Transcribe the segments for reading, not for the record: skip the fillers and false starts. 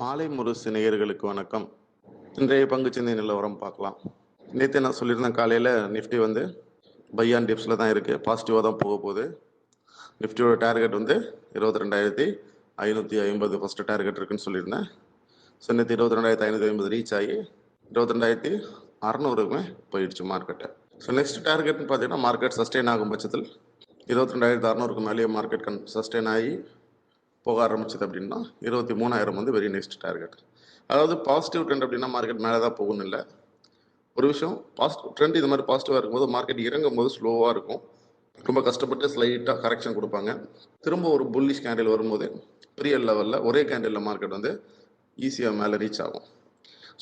மாலை முரசு நேயர்களுக்கு வணக்கம். இன்றைய பங்குச்சந்தை நிலவரம் பார்க்கலாம். நேற்று நான் சொல்லியிருந்தேன் காலையில் நிஃப்டி வந்து பை அண்ட் டிப்ஸில் தான் இருக்குது, பாசிட்டிவாக தான் போக போகுது. நிஃப்டியோட டார்கெட் வந்து 22,550 ஃபஸ்ட்டு டார்கெட் இருக்குன்னு சொல்லியிருந்தேன். ஸோ நேற்று 22,550 ரீச் ஆகி 22,600க்குமே போயிடுச்சு மார்க்கெட்டு. ஸோ நெக்ஸ்ட் டார்கெட்னு பார்த்தீங்கன்னா மார்க்கெட் சஸ்டெயின் ஆகும் பட்சத்தில் 22,600க்கு மேலேயே மார்க்கெட் சஸ்டெயின் ஆகி போக ஆரம்பிச்சது அப்படின்னா 23,000 வந்து வெரி நெக்ஸ்ட் டார்கெட். அதாவது பாசிட்டிவ் ட்ரெண்ட் அப்படின்னா மார்க்கெட் மேலே தான் போகணும் இல்லை. ஒரு விஷயம் பாசிட்டிவ் ட்ரெண்ட் இது மாதிரி பாசிட்டிவாக இருக்கும்போது மார்க்கெட் இறங்கும் போது ஸ்லோவாக இருக்கும், ரொம்ப கஷ்டப்பட்டு ஸ்லைட்டாக கரெக்ஷன் கொடுப்பாங்க. திரும்ப ஒரு புல்லிஷ் கேண்டில் வரும்போது பெரிய லெவலில் ஒரே கேண்டிலில் மார்க்கெட் வந்து ஈஸியாக மேலே ரீச் ஆகும்.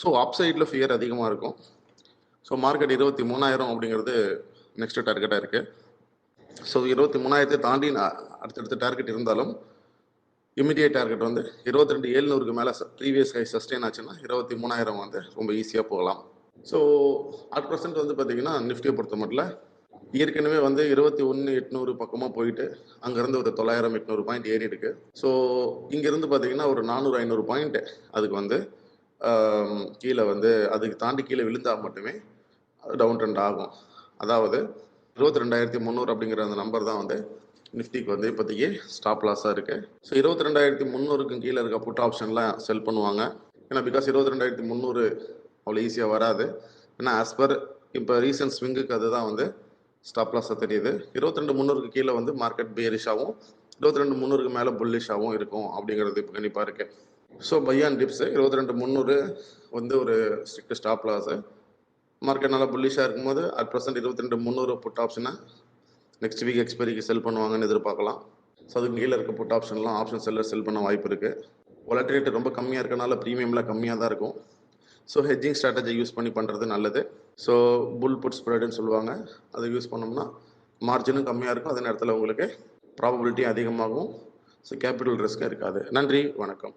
ஸோ அப் சைடில் ஃபியர் அதிகமாக இருக்கும். ஸோ மார்க்கெட் 23,000 அப்படிங்கிறது நெக்ஸ்ட் டார்கெட்டாக இருக்குது. ஸோ 23,000 தாண்டி அடுத்தடுத்த டார்கெட் இருந்தாலும் இமிடியேட் டார்கெட் வந்து 22,700க்கு மேலே ப்ரீவியஸ் ஹை சஸ்டெயின் ஆச்சுன்னா 23,000 வந்து ரொம்ப ஈஸியாக போகலாம். ஸோ அட் ப்ரெசென்ட் வந்து பார்த்தீங்கன்னா நிஃப்டியை பொறுத்த மட்டும் ஏற்கனவே வந்து 21,800 பக்கமாக போயிட்டு அங்கேருந்து ஒரு 900-800 பாயிண்ட் ஏறி இருக்கு. ஸோ இங்கேருந்து பார்த்தீங்கன்னா ஒரு 400-500 பாயிண்ட் அதுக்கு வந்து கீழே வந்து அதுக்கு தாண்டி கீழே விழுந்தால் மட்டுமே டவுன் ட்ரெண்ட் ஆகும். அதாவது 22,300 அப்படிங்கிற அந்த நம்பர் தான் வந்து நிஃப்டிக்கு வந்து இப்போதைக்கு ஸ்டாப் லாஸாக இருக்குது. ஸோ 22,300க்கு கீழே இருக்க புட் ஆப்ஷன்லாம் செல் பண்ணுவாங்க. ஏன்னா பிகாஸ் 22,300 அவ்வளோ ஈஸியாக வராது. ஏன்னா ஆஸ் பர் இப்போ ரீசன்ட் ஸ்விங்குக்கு அதுதான் வந்து ஸ்டாப் லாஸாக தெரியுது. 22,300க்கு கீழே வந்து மார்க்கெட் பேரிஷாகவும் 22,300க்கு மேலே புல்லிஷாகவும் இருக்கும் அப்படிங்கிறது இப்போ கண்டிப்பாக இருக்குது. ஸோ பை அண்ட் டிப்ஸு 22,300 வந்து ஒரு ஸ்ட்ரிக்ட் ஸ்டாப் லாஸு. மார்க்கெட் நல்லா புல்லிஷாக இருக்கும்போது அட் ப்ரெசென்ட் 22,300 புட் ஆப்ஷனை நெக்ஸ்ட் வீக் எக்ஸ்பைரிக்கு செல் பண்ணுவாங்கன்னு எதிர்பார்க்கலாம். ஸோ அதுக்கு கீழே இருக்க புட் ஆப்ஷன்லாம் ஆப்ஷன் செல்லர் செல் பண்ண வாய்ப்பு இருக்குது. வாலட்டிலிட்டி ரொம்ப கம்மியாக இருக்கனால ப்ரீமியம்லாம் கம்மியாக தான் இருக்கும். ஸோ ஹெட்ஜிங் ஸ்ட்ராட்டஜி யூஸ் பண்ணி பண்ணுறது நல்லது. ஸோ புல் புட் ஸ்ப்ரெட்னு சொல்லுவாங்க, அதை யூஸ் பண்ணோம்னா மார்ஜினும் கம்மியாக இருக்கும், அதே நேரத்தில் உங்களுக்கு ப்ராபபிலிட்டி அதிகமாகும். ஸோ கேபிட்டல் ரிஸ்க்கும் இருக்காது. நன்றி, வணக்கம்.